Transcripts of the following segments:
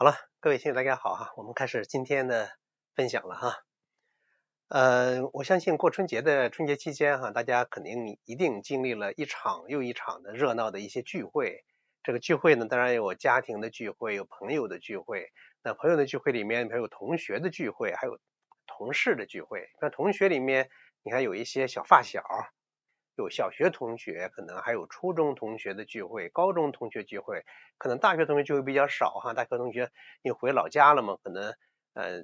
好了，各位亲友大家好哈，我们开始今天的分享了哈。我相信过春节的春节期间哈，大家肯定一定经历了一场又一场的热闹的一些聚会。这个聚会呢，当然有家庭的聚会，有朋友的聚会。那朋友的聚会里面还有同学的聚会，还有同事的聚会。那同学里面，你看有一些小发小，有小学同学，可能还有初中同学的聚会，高中同学聚会，可能大学同学聚会比较少哈。大学同学因为回老家了嘛，可能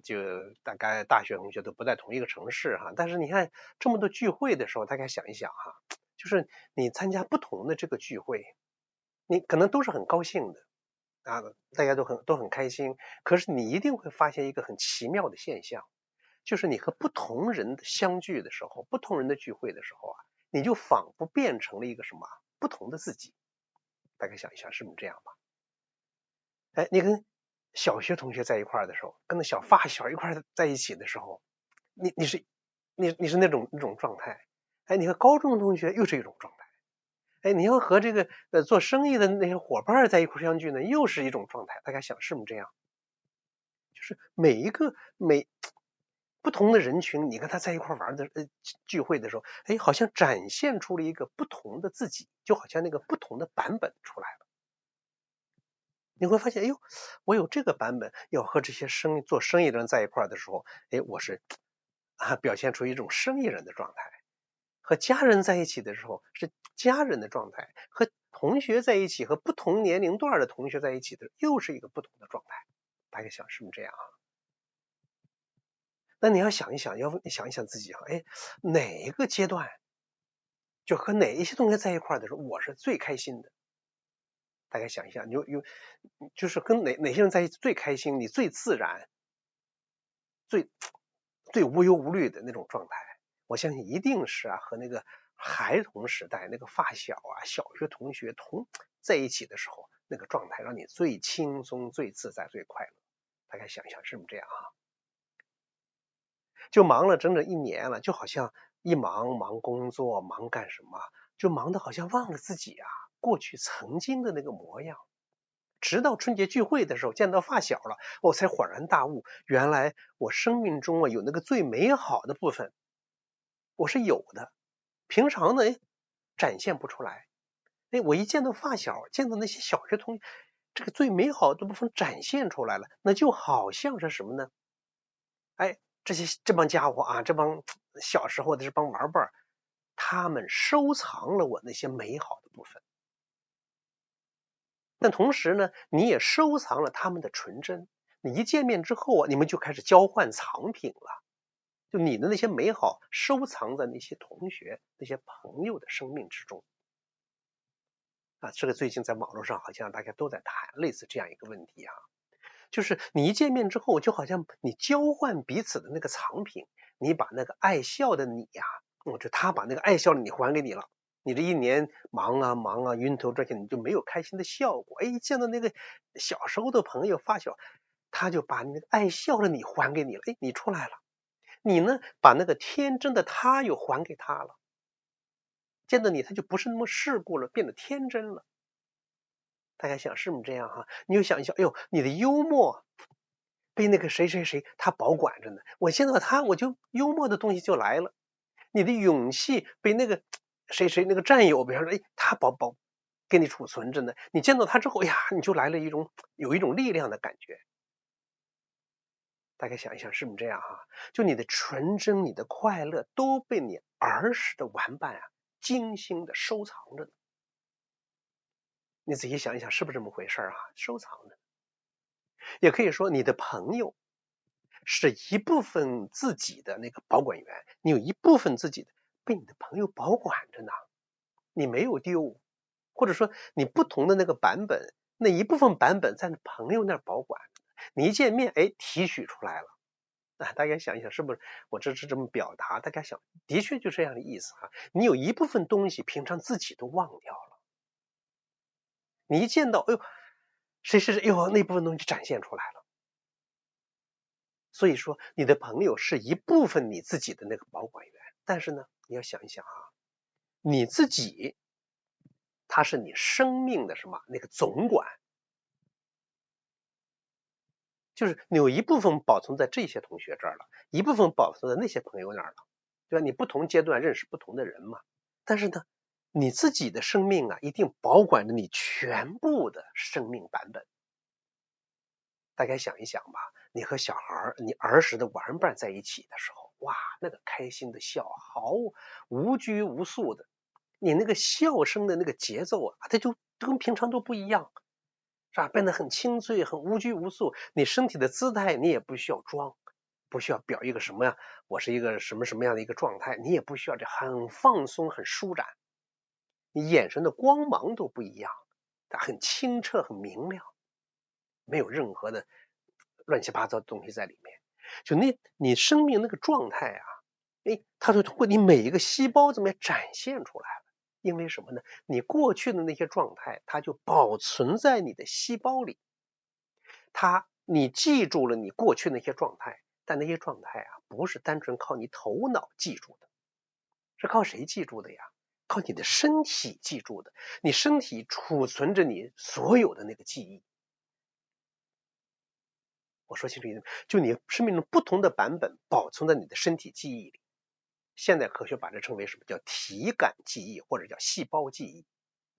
就大概大学同学都不在同一个城市哈。但是你看这么多聚会的时候，大家想一想哈，就是你参加不同的这个聚会，你可能都是很高兴的啊，大家都很开心。可是你一定会发现一个很奇妙的现象，就是你和不同人相聚的时候，不同人的聚会的时候啊，你就仿佛变成了一个什么不同的自己。大概想一想，是不是这样吧？哎，你跟小学同学在一块儿的时候，跟那小发小一块儿在一起的时候，你是那种状态。哎，你和高中同学又是一种状态。哎，你要和这个做生意的那些伙伴在一块相聚呢，又是一种状态。大家想是不是这样？就是每不同的人群，你跟他在一块玩的聚会的时候，哎，好像展现出了一个不同的自己，就好像那个不同的版本出来了。你会发现，哎呦，我有这个版本，要和这些做生意的人在一块的时候，哎，我是表现出一种生意人的状态；和家人在一起的时候是家人的状态；和同学在一起，和不同年龄段的同学在一起的又是一个不同的状态。大家想是不是这样啊？那你要想一想，要想一想自己啊，哎，哪一个阶段就和哪一些同学在一块的时候，我是最开心的？大家想一下，就是跟哪些人在一起最开心，你最自然，最最无忧无虑的那种状态。我相信一定是和那个孩童时代那个发小小学同学在一起的时候，那个状态让你最轻松、最自在、最快乐。大家想一想，是不是这样啊？就忙了整整一年了，就好像忙工作，忙干什么，就忙得好像忘了自己过去曾经的那个模样。直到春节聚会的时候见到发小了，我才恍然大悟，原来我生命中有那个最美好的部分，我是有的，平常呢展现不出来。哎，我一见到发小，见到那些小学同学，这个最美好的部分展现出来了，那就好像是什么呢？哎，这帮家伙这帮小时候的这帮玩伴，他们收藏了我那些美好的部分，但同时呢，你也收藏了他们的纯真。你一见面之后你们就开始交换藏品了，就你的那些美好收藏在那些同学、那些朋友的生命之中这个最近在网络上好像大家都在谈类似这样一个问题就是你一见面之后，就好像你交换彼此的那个藏品，你把那个爱笑的你就他把那个爱笑的你还给你了。你这一年忙晕头转向，你就没有开心的笑过。哎，见到那个小时候的朋友发小，他就把那个爱笑的你还给你了。哎，你出来了，你呢把那个天真的他又还给他了。见到你，他就不是那么世故了，变得天真了。大家想是不是这样你就想一想，哎呦，你的幽默被那个谁谁谁他保管着呢。我见到他，我就幽默的东西就来了。你的勇气被那个谁谁那个战友，比方说，哎，他给你储存着呢。你见到他之后，呀，你就来了有一种力量的感觉。大家想一想，是不是这样就你的纯真、你的快乐都被你儿时的玩伴精心的收藏着呢。你仔细想一想，是不是这么回事收藏着。也可以说，你的朋友是一部分自己的那个保管员，你有一部分自己的被你的朋友保管着呢，你没有丢，或者说你不同的那个版本，那一部分版本在朋友那儿保管，你一见面，哎，提取出来了。大家想一想，是不是我这是这么表达？大家想，的确就这样的意思你有一部分东西平常自己都忘掉了，你一见到，哎呦，谁谁谁，哎呦，那部分东西展现出来了。所以说，你的朋友是一部分你自己的那个保管员，但是呢，你要想一想你自己，他是你生命的什么那个总管。就是你有一部分保存在这些同学这儿了，一部分保存在那些朋友那儿了，对吧？你不同阶段认识不同的人嘛。但是呢，你自己的生命啊，一定保管着你全部的生命版本。大家想一想吧，你和小孩你儿时的玩伴在一起的时候，哇，那个开心的笑，好无拘无束的，你那个笑声的那个节奏啊，它就跟平常都不一样，是吧？变得很清脆，很无拘无束。你身体的姿态你也不需要装，不需要表一个什么呀，我是一个什么什么样的一个状态，你也不需要这很放松，很舒展，你眼神的光芒都不一样，它很清澈，很明亮，没有任何的乱七八糟的东西在里面。就你生命那个状态啊，它就通过你每一个细胞怎么样展现出来了。因为什么呢？你过去的那些状态，它就保存在你的细胞里。你记住了你过去那些状态，但那些状态啊，不是单纯靠你头脑记住的，是靠谁记住的呀？靠你的身体记住的。你身体储存着你所有的那个记忆。我说清楚一点，就你生命中不同的版本保存在你的身体记忆里。现代科学把这称为什么叫体感记忆，或者叫细胞记忆，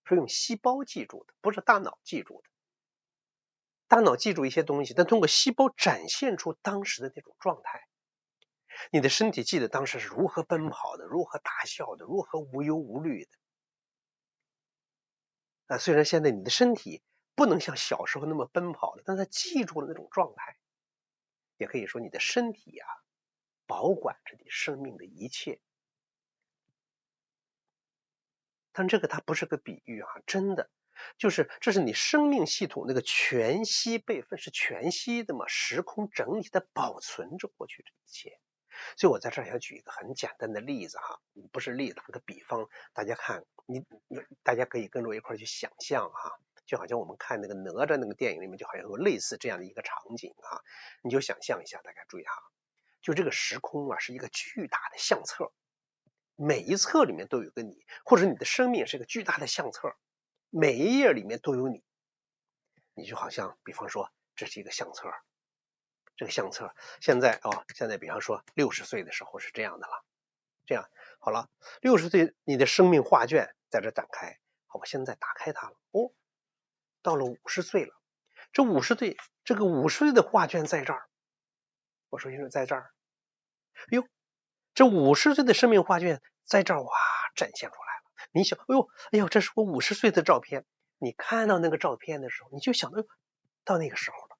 是用细胞记住的，不是大脑记住的。大脑记住一些东西，但通过细胞展现出当时的那种状态。你的身体记得当时是如何奔跑的，如何大笑的，如何无忧无虑的。虽然现在你的身体不能像小时候那么奔跑了，但它记住了那种状态。也可以说你的身体啊，保管着你生命的一切。但这个它不是个比喻啊，真的就是这是你生命系统那个全息备份，是全息的嘛，时空整体的保存着过去这一切。所以我在这儿想举一个很简单的例子哈，不是例子，打个比方，大家看，大家可以跟着我一块去想象哈，就好像我们看那个哪吒那个电影里面，就好像有类似这样的一个场景啊，你就想象一下，大家注意哈，就这个时空啊是一个巨大的相册，每一册里面都有个你，或者你的生命是一个巨大的相册，每一页里面都有你。你就好像比方说这是一个相册，这个相册现在比方说60岁的时候是这样的了，这样好了，60岁你的生命画卷在这展开。好，我现在打开它了，到了50岁了，这个50岁的画卷在这儿。我说在这儿，哟，这50岁的生命画卷在这儿，哇，展现出来了。你想，哎呦，这是我50岁的照片。你看到那个照片的时候，你就想到那个时候了。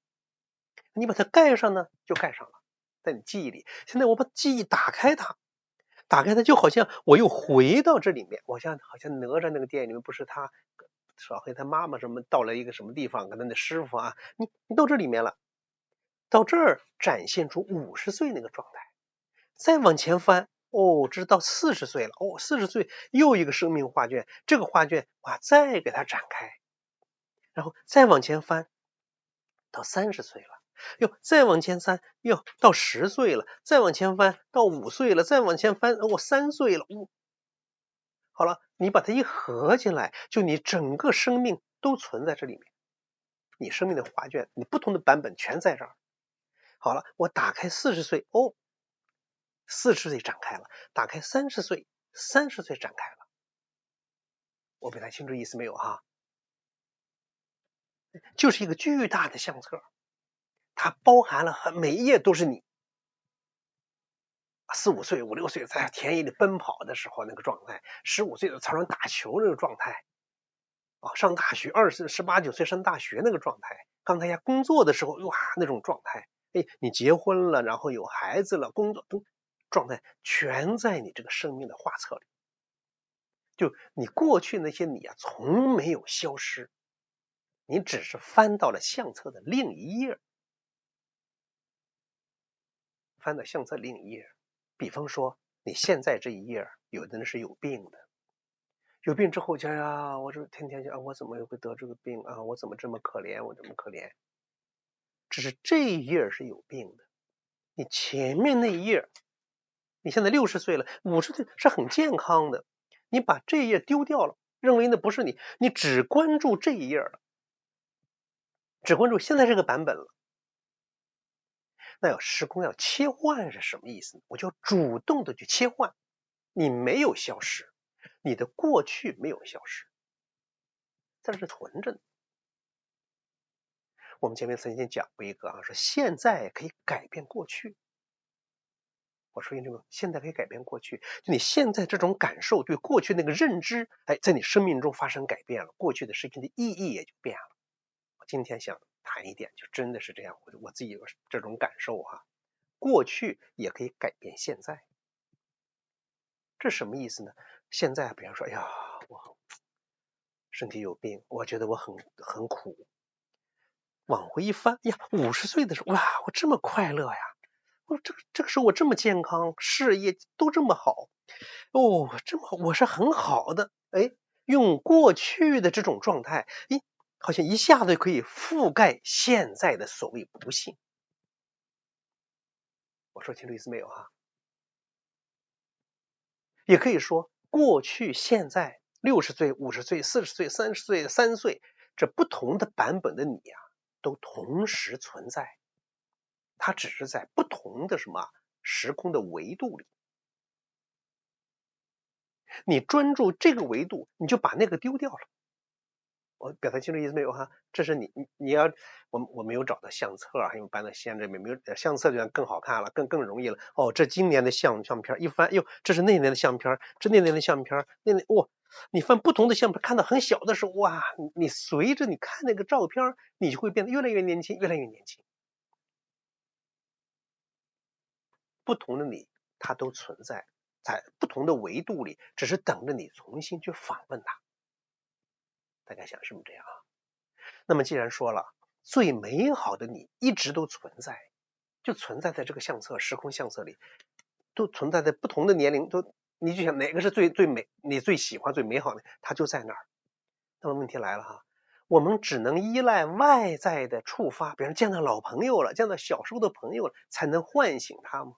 你把它盖上呢，就盖上了，在你记忆里。现在我把记忆打开它就好像我又回到这里面。好像哪吒那个电影里面，不是他和他妈妈什么到了一个什么地方，跟他的师傅啊，你到这里面了，到这儿展现出50岁那个状态。再往前翻，这是到40岁了，40岁又一个生命画卷，这个画卷哇，再给它展开，然后再往前翻到30岁了，再往前翻，到10岁了，再往前翻到5岁了，再往前翻3岁了，好了，你把它一合起来，就你整个生命都存在这里面，你生命的画卷，你不同的版本全在这儿。好了，我打开40岁，40岁展开了，打开30岁，30岁展开了。我表达清楚意思没有哈？就是一个巨大的相册，它包含了每一页都是你。4、5岁、5、6岁在田野里奔跑的时候那个状态，15岁在操场打球那个状态，上大学18、19岁上大学那个状态，刚才工作的时候哇那种状态，你结婚了，然后有孩子了，工作状态全在你这个生命的画册里。就你过去那些你啊，从没有消失，你只是翻到了相册的另一页，翻到相册另一页。比方说你现在这一页，有的人是有病的，有病之后就我这天天我怎么会得这个病啊？我怎么这么可怜？我这么可怜？只是这一页是有病的，你前面那一页，你现在60岁了，50岁是很健康的，你把这一页丢掉了，认为那不是你，你只关注这一页了，只关注现在这个版本了。那时空要切换是什么意思呢？我就主动的去切换，你没有消失，你的过去没有消失，在这存着呢。我们前面曾经讲过一个说现在可以改变过去。我说这个现在可以改变过去，就你现在这种感受对过去那个认知，在你生命中发生改变了，过去的事情的意义也就变了。我今天想谈一点，就真的是这样，我自己有这种感受过去也可以改变现在。这什么意思呢？现在比方说，哎呀，我身体有病，我觉得我很苦。往回一翻，呀，50岁的时候，哇，我这么快乐呀！这个时候我这么健康，事业都这么好，这么我是很好的。用过去的这种状态，好像一下子可以覆盖现在的所谓不幸。我说清楚意思没有也可以说过去、现在、60岁、50岁、40岁、30岁、3岁，这不同的版本的你都同时存在。它只是在不同的时空的维度里。你专注这个维度，你就把那个丢掉了。我表达清楚意思没有这是你要我没有找到相册因为搬到西安这边没有相册，就更好看了，更容易了。这今年的相片一翻，这是那年的相片，这那年的相片，你翻不同的相片，看到很小的时候，哇，你随着你看那个照片，你就会变得越来越年轻，越来越年轻。不同的你，它都存在在不同的维度里，只是等着你重新去访问它。大家想是不是这样那么既然说了，最美好的你一直都存在，就存在在这个相册、时空相册里，都存在在不同的年龄，你就想哪个是最美，你最喜欢、最美好的，它就在那儿。那么问题来了我们只能依赖外在的触发，比如见到老朋友了，见到小时候的朋友了，才能唤醒他吗？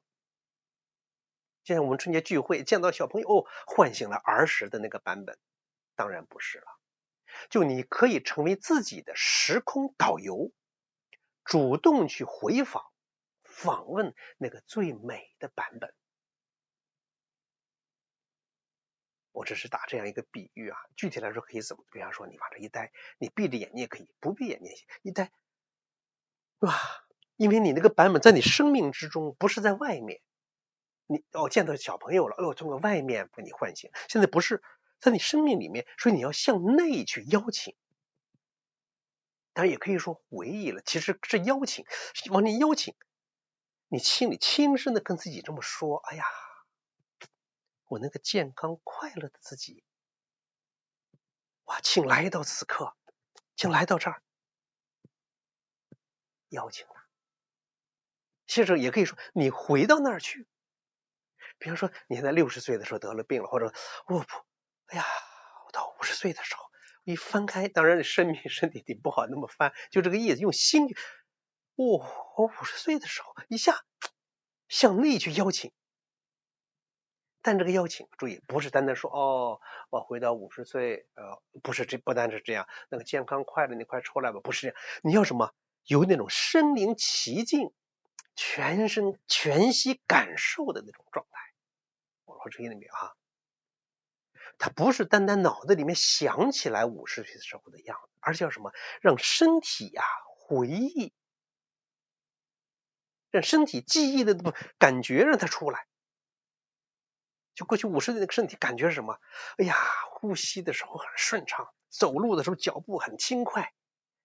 就像我们春节聚会见到小朋友唤醒了儿时的那个版本，当然不是了。就你可以成为自己的时空导游，主动去回访问那个最美的版本。我只是打这样一个比喻具体来说可以怎么？比方说你往这一待，你闭着眼你也可以，不闭眼睛也行，一待，哇，因为你那个版本在你生命之中，不是在外面。你见到小朋友了，从外面给你唤醒，现在不是在你生命里面，所以你要向内去邀请。当然也可以说回忆了，其实是邀请，往你邀请，你心里轻声的跟自己这么说：哎呀，我那个健康快乐的自己，哇，请来到此刻，请来到这儿，邀请他。其实也可以说你回到那儿去，比方说你现在60岁的时候得了病了，或者哎呀，我到50岁的时候一翻开，当然身体不好那么翻，就这个意思，用心我50岁的时候一下向内去邀请。但这个邀请注意不是单单说我回到50岁不是不单是这样，那个健康快乐你快出来吧，不是这样，你要什么有那种身临其境全身全息感受的那种状态。我说这个没有它不是单单脑子里面想起来50岁的时候的样子，而是要什么让身体回忆，让身体记忆的感觉让它出来。就过去50岁那个身体感觉是什么？哎呀，呼吸的时候很顺畅，走路的时候脚步很轻快，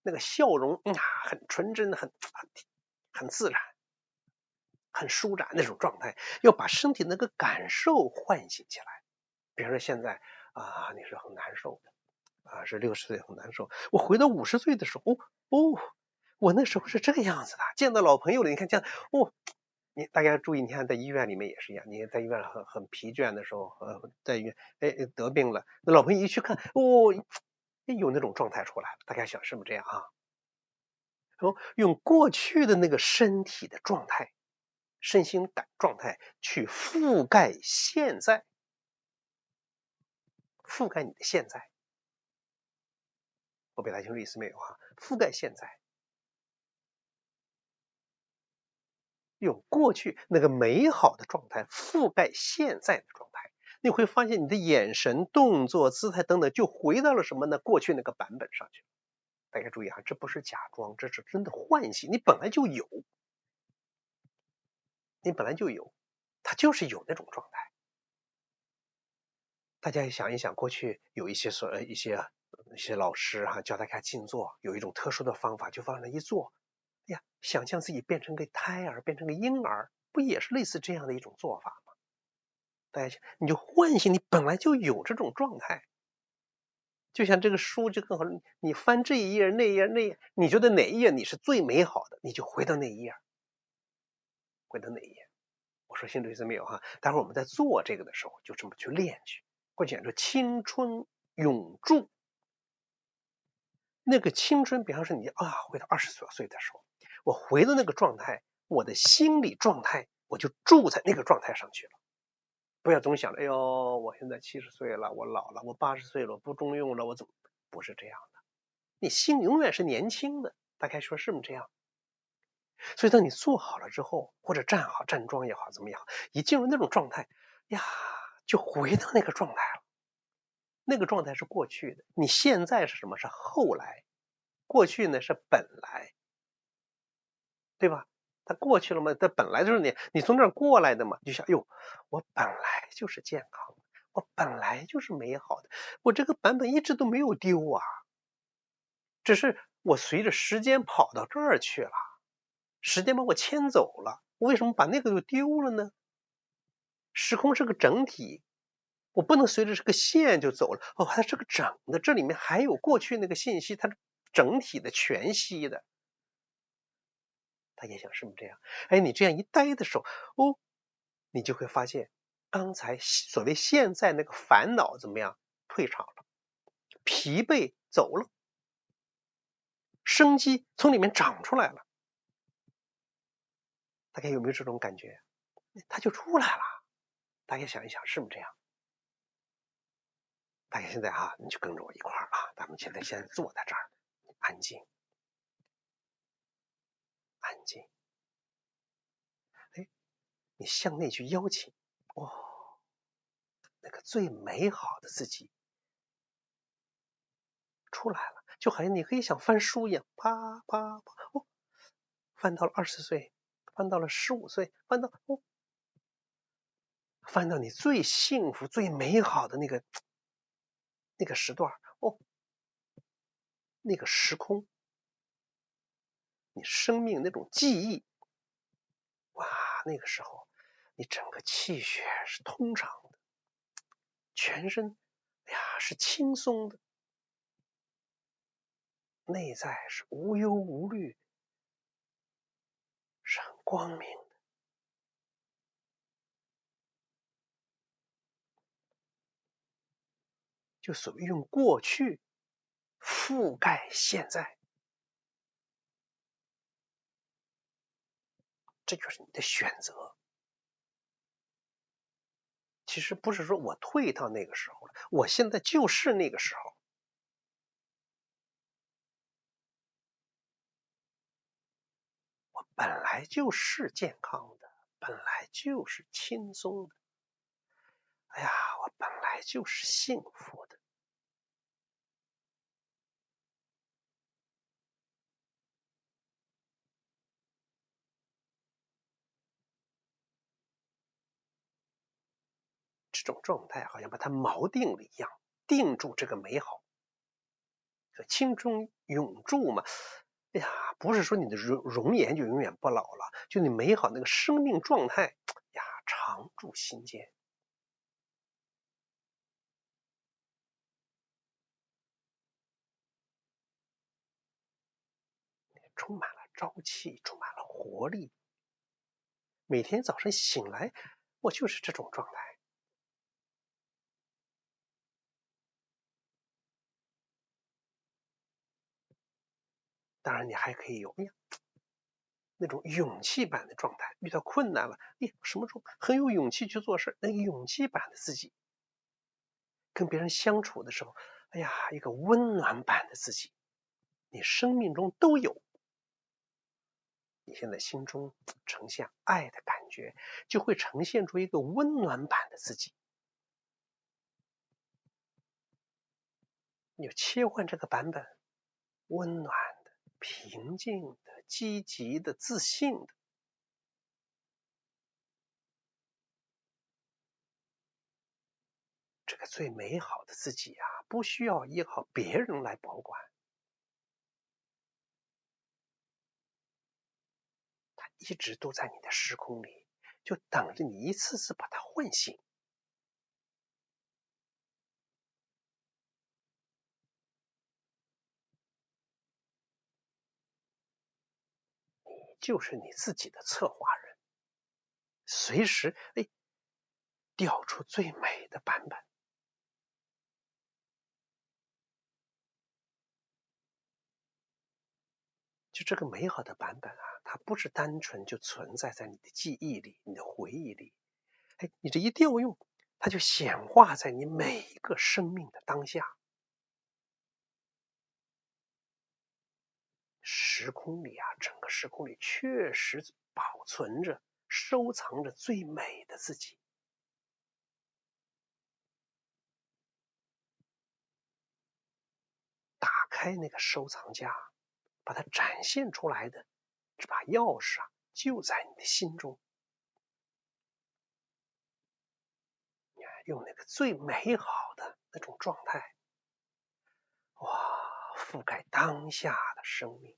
那个笑容很纯真，很自然，很舒展那种状态，要把身体那个感受唤醒起来。比如说现在你是很难受的是60岁很难受，我回到50岁的时候我那时候是这个样子的，见到老朋友了，你看这样大家注意，你看在医院里面也是一样，你在医院很疲倦的时候在医院得病了，那老朋友一去看有那种状态出来，大家想是不是这样用过去的那个身体的状态身心感状态去覆盖现在，覆盖你的现在。我表达清楚意思没有覆盖现在，用过去那个美好的状态覆盖现在的状态，你会发现你的眼神、动作、姿态等等就回到了什么呢？过去那个版本上去了。大家注意啊，这不是假装，这是真的唤醒，你本来就有，你本来就有，它就是有那种状态。大家也想一想，过去有一些老师教大家静坐，有一种特殊的方法，就往那一坐，哎呀，想象自己变成个胎儿，变成个婴儿，不也是类似这样的一种做法吗？大家想，你就唤醒你本来就有这种状态。就像这个书就更好，你翻这一页那一页那一页，你觉得哪一页你是最美好的，你就回到那一页，回到那一页。我说清楚意思没有哈？待会儿我们在做这个的时候，就这么去练去。或者说青春永驻，那个青春，比方说你回到20多岁的时候，我回到那个状态，我的心理状态，我就住在那个状态上去了。不要总想着，哎呦，我现在70岁了，我老了，我80岁了，我不中用了，我怎么？不是这样的，你心永远是年轻的。大概说是不是这样？所以当你做好了之后，或者站好站桩也好，怎么样，一进入那种状态呀，就回到那个状态了。那个状态是过去的，你现在是什么？是后来。过去呢是本来，对吧？它过去了嘛，它本来就是你从那儿过来的嘛，就想，哟，我本来就是健康的，我本来就是美好的，我这个版本一直都没有丢啊，只是我随着时间跑到这儿去了，时间把我牵走了，我为什么把那个就丢了呢？时空是个整体，我不能随着这个线就走了，它是个整的，这里面还有过去那个信息，它是整体的全息的。大家想是不是这样？哎，你这样一待的时候，你就会发现，刚才所谓现在那个烦恼怎么样退场了，疲惫走了，生机从里面长出来了。大家有没有这种感觉？它就出来了。大家想一想，是不是这样？大家现在你就跟着我一块儿咱们现在先坐在这儿，安静，安静。哎，你向内去邀请，那个最美好的自己出来了，就好像你可以像翻书一样，啪啪啪，翻到了20岁，翻到了15岁，翻到你最幸福、最美好的那个时段，那个时空，你生命那种记忆，哇，那个时候你整个气血是通畅的，全身，哎呀，是轻松的，内在是无忧无虑，是很光明的。就所谓用过去覆盖现在，这就是你的选择。其实不是说我退到那个时候了，我现在就是那个时候。我本来就是健康的，本来就是轻松的。哎呀，我本来就是幸福的。这种状态好像把它锚定了一样，定住这个美好。青春永驻嘛，哎呀，不是说你的容颜就永远不老了，就你美好那个生命状态呀，常驻心间。充满了朝气，充满了活力。每天早上醒来，我就是这种状态。当然，你还可以有那种勇气版的状态，遇到困难了，什么时候很有勇气去做事，那个勇气版的自己，跟别人相处的时候，哎呀，一个温暖版的自己，你生命中都有。你现在心中呈现爱的感觉，就会呈现出一个温暖版的自己。你就切换这个版本，温暖的、平静的、积极的、自信的，这个最美好的自己啊，不需要依靠别人来保管，它一直都在你的时空里，就等着你一次次把它唤醒。就是你自己的策划人，随时调出最美的版本。就这个美好的版本啊，它不是单纯就存在在你的记忆里、你的回忆里，你这一调用，它就显化在你每一个生命的当下。时空里啊，整个时空里确实保存着、收藏着最美的自己。打开那个收藏夹，把它展现出来的这把钥匙啊，就在你的心中。用那个最美好的那种状态，哇，覆盖当下的生命。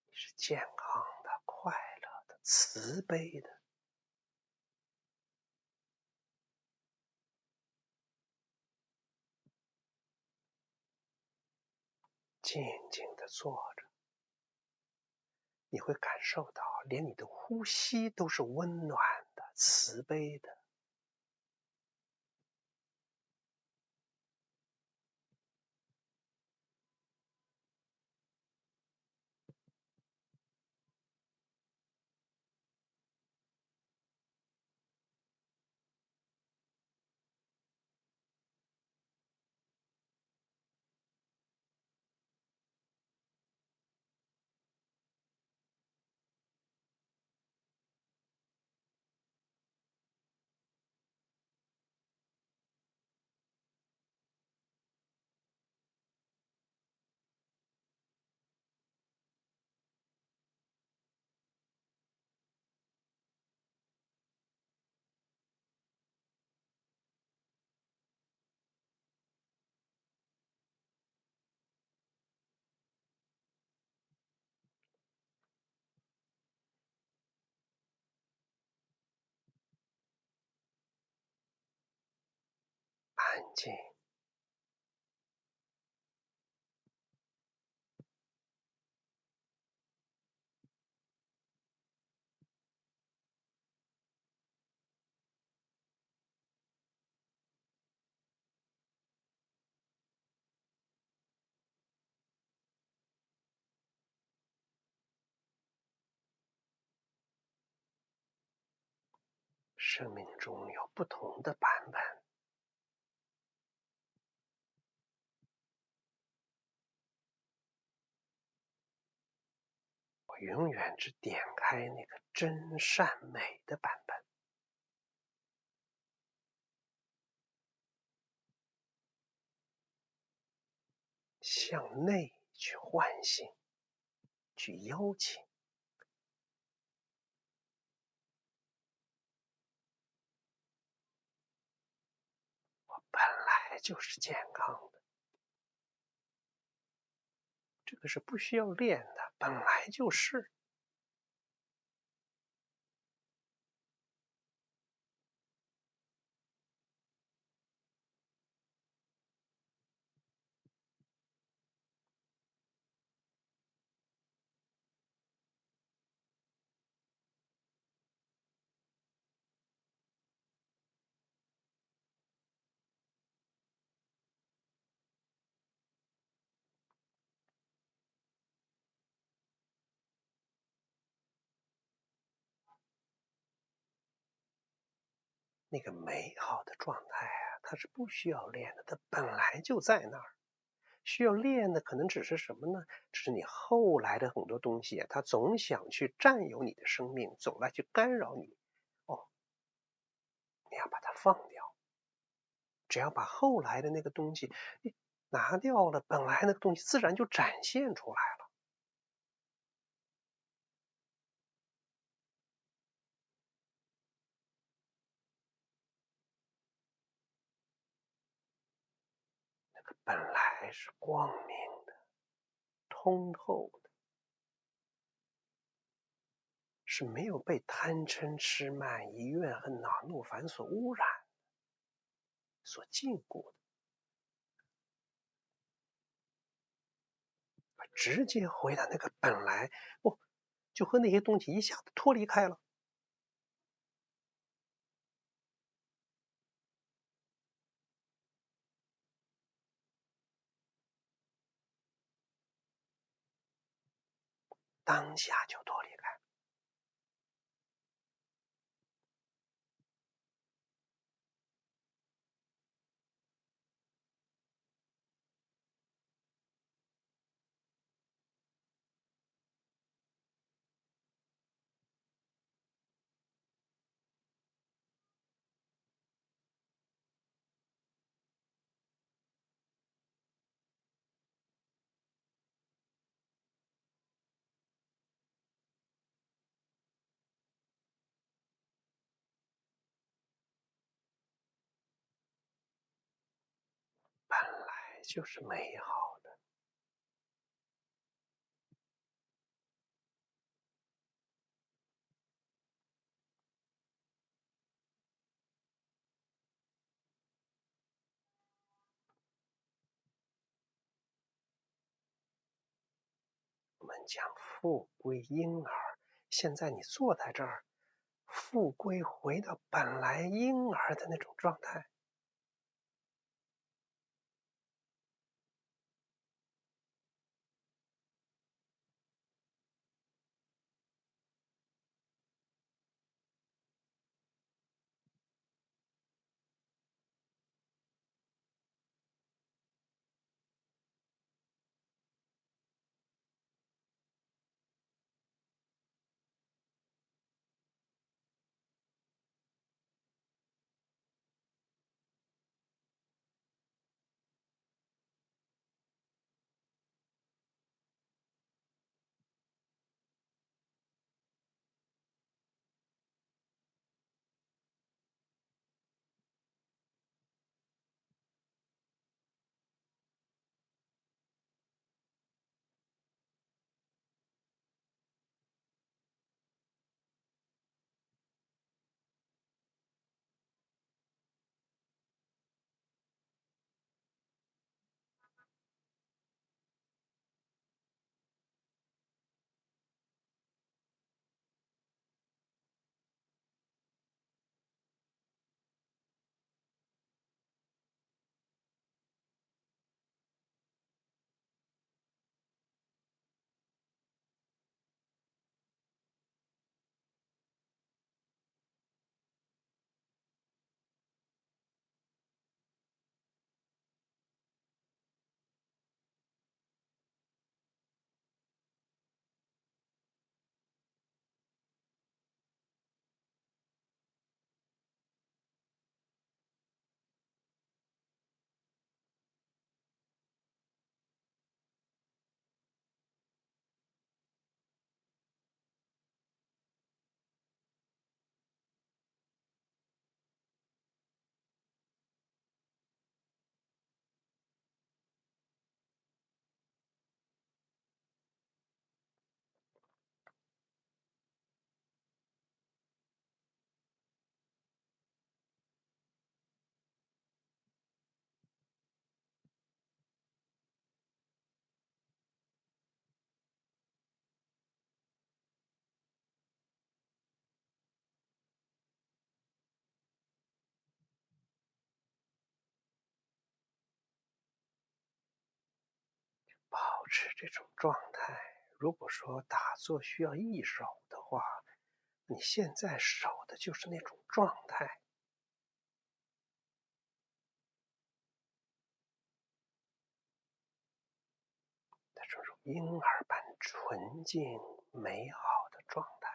你是健康的、快乐的、慈悲的。静静地坐着，你会感受到连你的呼吸都是温暖的、慈悲的。安静，生命中有不同的版本，我永远只点开那个真善美的版本。向内去唤醒，去邀请。我本来就是健康的，这个是不需要练的，本来就是。那个美好的状态啊，它是不需要练的，它本来就在那儿。需要练的可能只是什么呢？只是你后来的很多东西啊，它总想去占有你的生命，总来去干扰你。哦，你要把它放掉，只要把后来的那个东西拿掉了，本来那个东西自然就展现出来了。本来是光明的、通透的，是没有被贪嗔痴慢疑怨恨恼怒烦所污染、所禁锢的，直接回到那个本来，哦，就和那些东西一下子脱离开了。当下就脱离开。本来就是美好的。我们讲复归婴儿，现在你坐在这儿，复归回到本来婴儿的那种状态。保持这种状态。如果说打坐需要一手的话，你现在守的就是那种状态。婴儿般纯净美好的状态。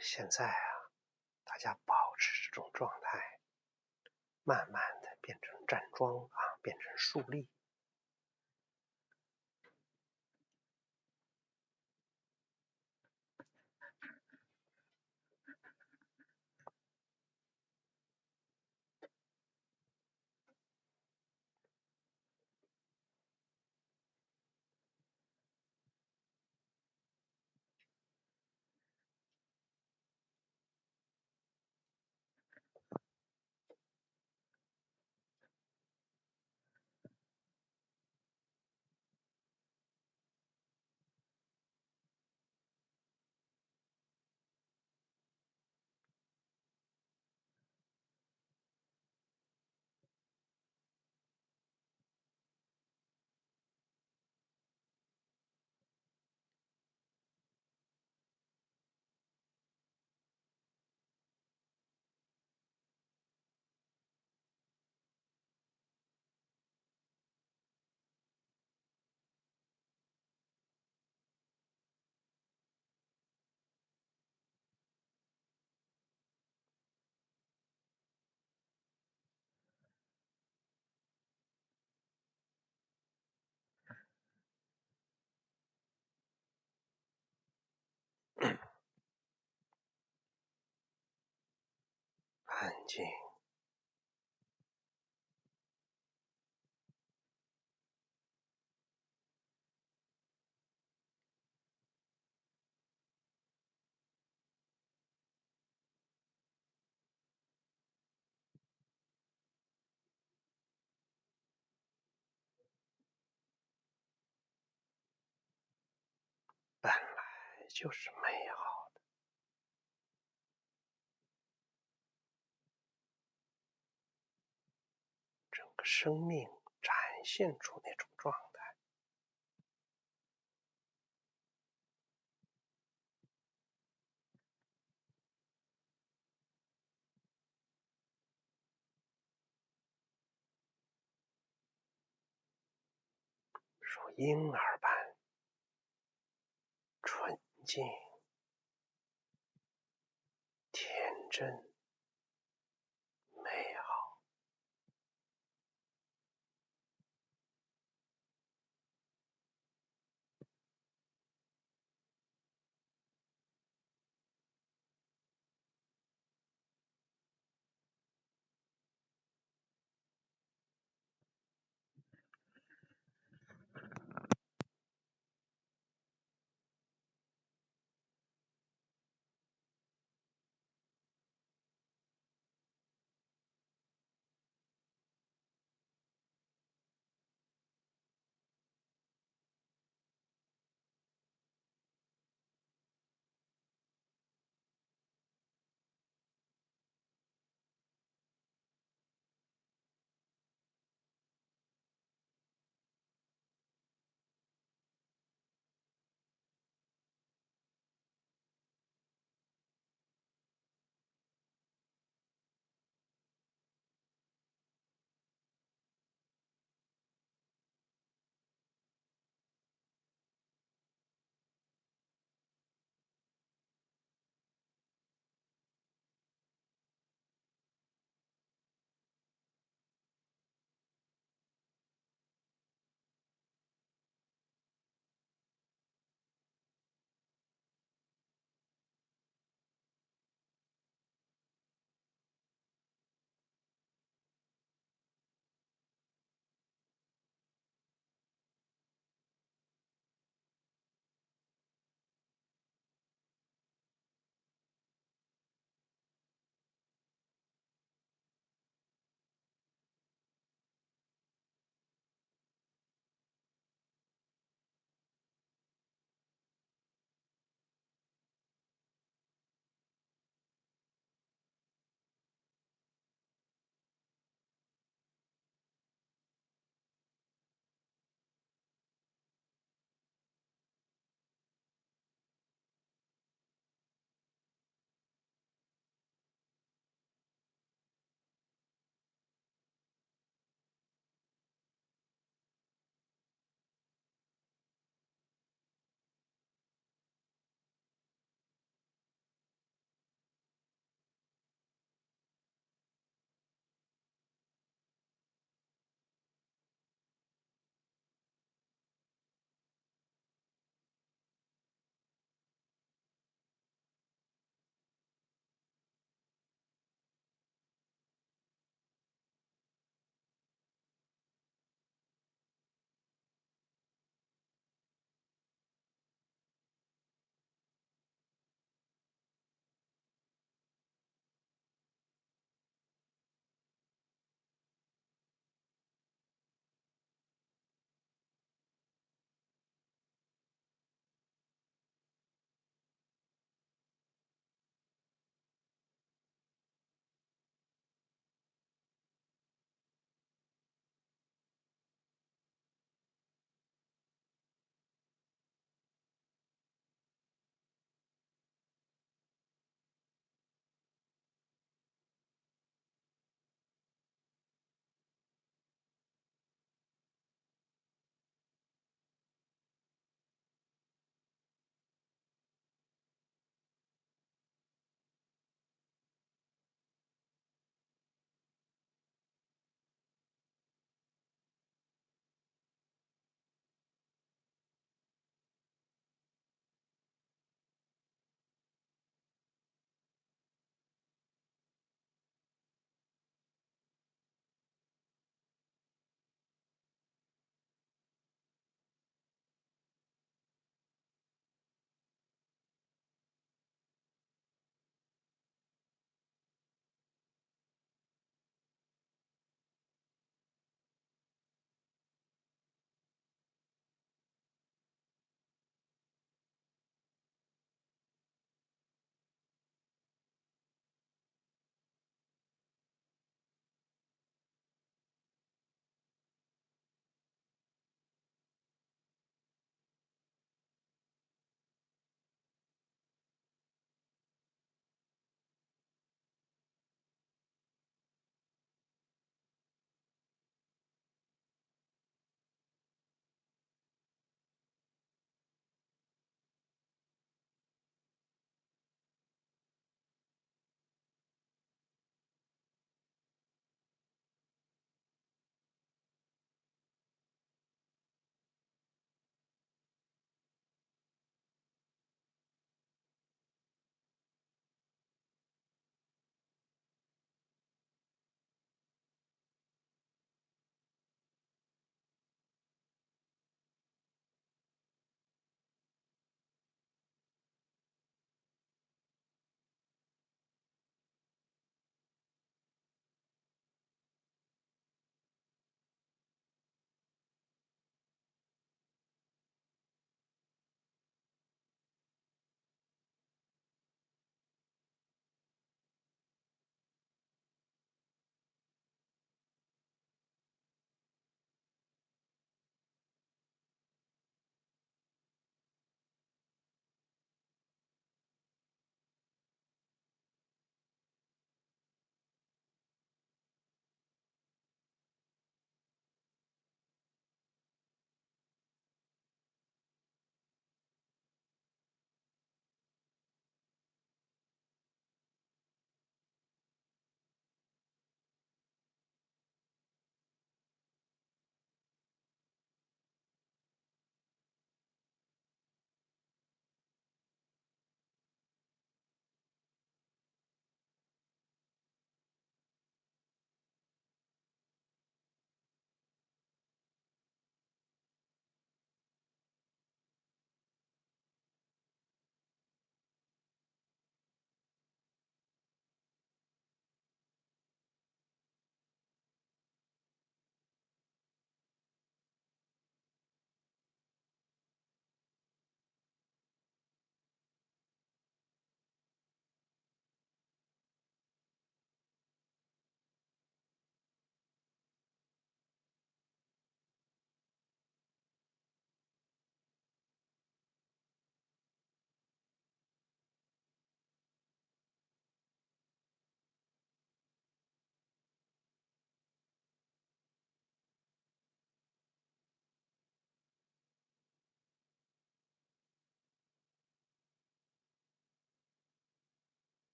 现在啊，大家保持这种状态，慢慢的变成站桩啊，变成竖立。安静。本来就是美好的，整个生命展现出那种状态。如婴儿般纯净、天真、美好。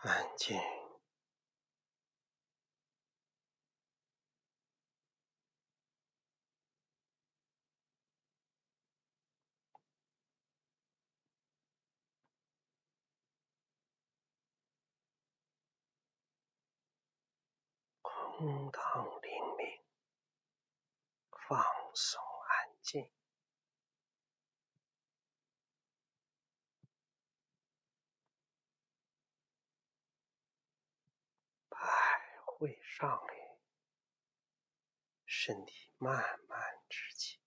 安静，空荡灵敏，放松安静，百会上来，身体慢慢直起，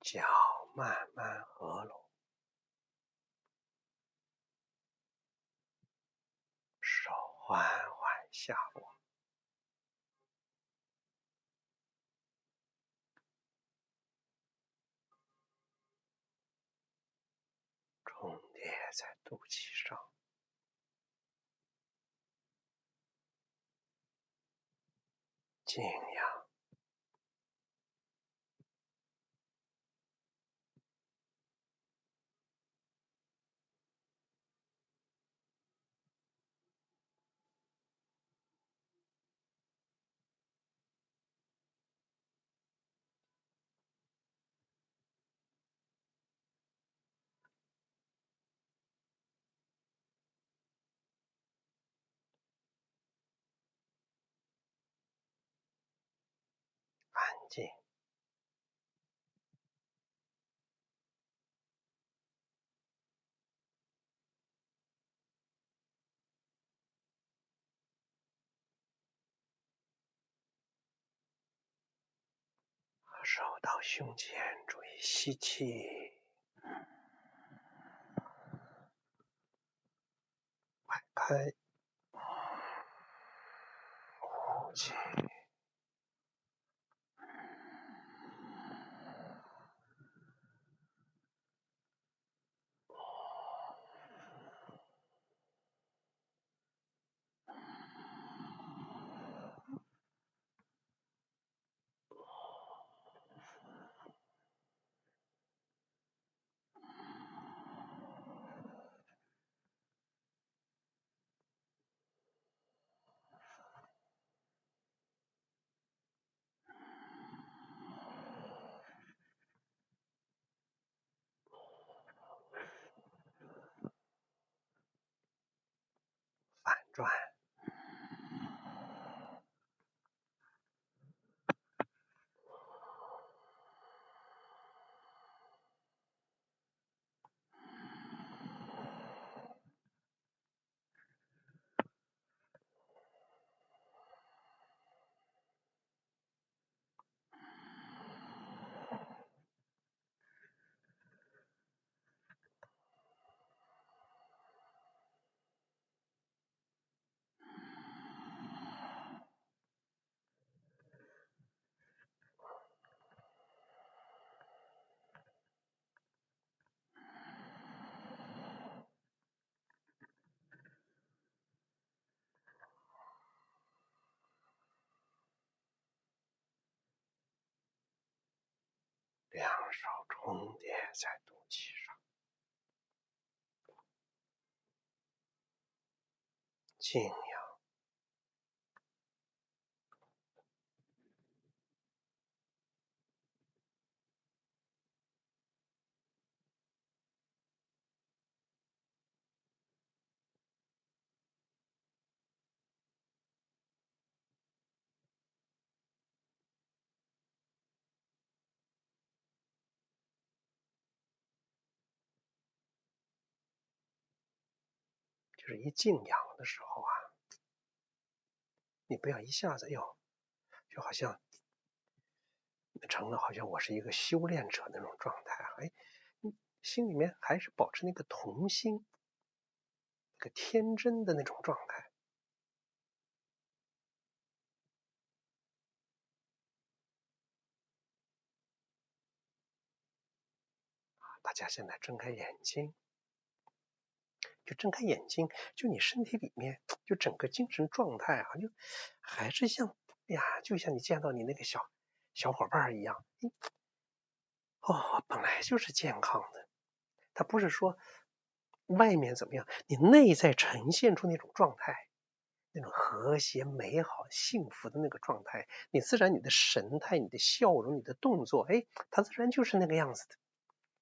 脚慢慢合拢，手缓缓下落，重叠在肚脐上，静养，安静。手到胸前，注意吸气，外开，呼气，反转，两手重叠在肚脐上，静养，就是一静养的时候啊，你不要一下子就好像成了好像我是一个修炼者那种状态，心里面还是保持那个童心，那个天真的那种状态。大家现在睁开眼睛，就睁开眼睛，就你身体里面，就整个精神状态啊，就还是像，哎呀，就像你见到你那个小小伙伴一样，本来就是健康的。他不是说外面怎么样，你内在呈现出那种状态，那种和谐、美好、幸福的那个状态，你自然你的神态、你的笑容、你的动作，它自然就是那个样子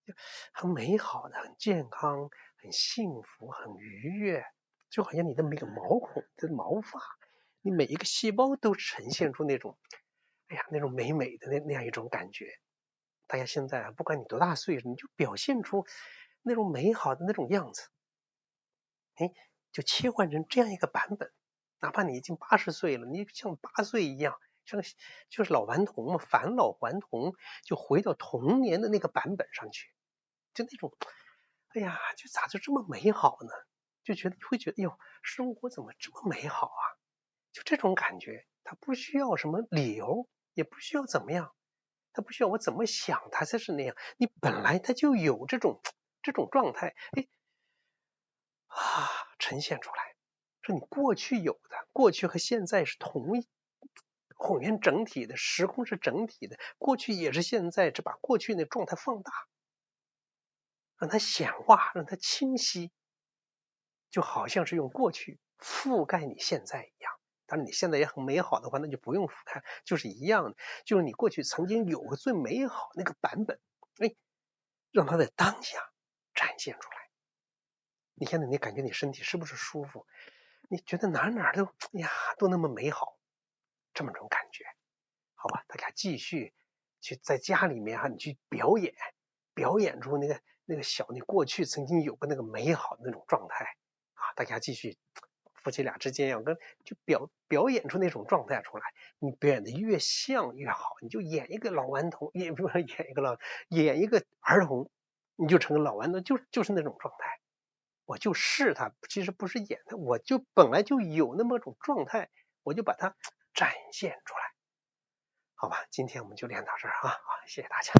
的，很美好的、很健康、很幸福、很愉悦，就好像你的每个毛孔、的毛发，你每一个细胞都呈现出那种，那种美美的那样一种感觉。大家现在不管你多大岁数，你就表现出那种美好的那种样子，就切换成这样一个版本。哪怕你已经80岁了，你像8岁一样，就是老顽童嘛，返老还童，就回到童年的那个版本上去，就那种，就咋就这么美好呢？会觉得，生活怎么这么美好啊？就这种感觉，它不需要什么理由，也不需要怎么样，它不需要我怎么想它才是那样，你本来它就有这种状态，呈现出来，说你过去有的，过去和现在是混元整体的，时空是整体的，过去也是现在，只把过去那状态放大，让它显化，让它清晰，就好像是用过去覆盖你现在一样。当然你现在也很美好的话，那就不用覆盖，就是一样的，就是你过去曾经有个最美好那个版本，让它在当下展现出来。你现在你感觉你身体是不是舒服？你觉得哪都都那么美好，这么种感觉。好吧，大家继续去在家里面你去表演出那个你过去曾经有过那个美好的那种状态大家继续夫妻俩之间就表演出那种状态出来。你表演的越像越好，你就演一个老顽童，演一个儿童，你就成了老顽童，就是那种状态。我就是他，其实不是演的，我就本来就有那么种状态，我就把它展现出来。好吧，今天我们就练到这儿好，谢谢大家。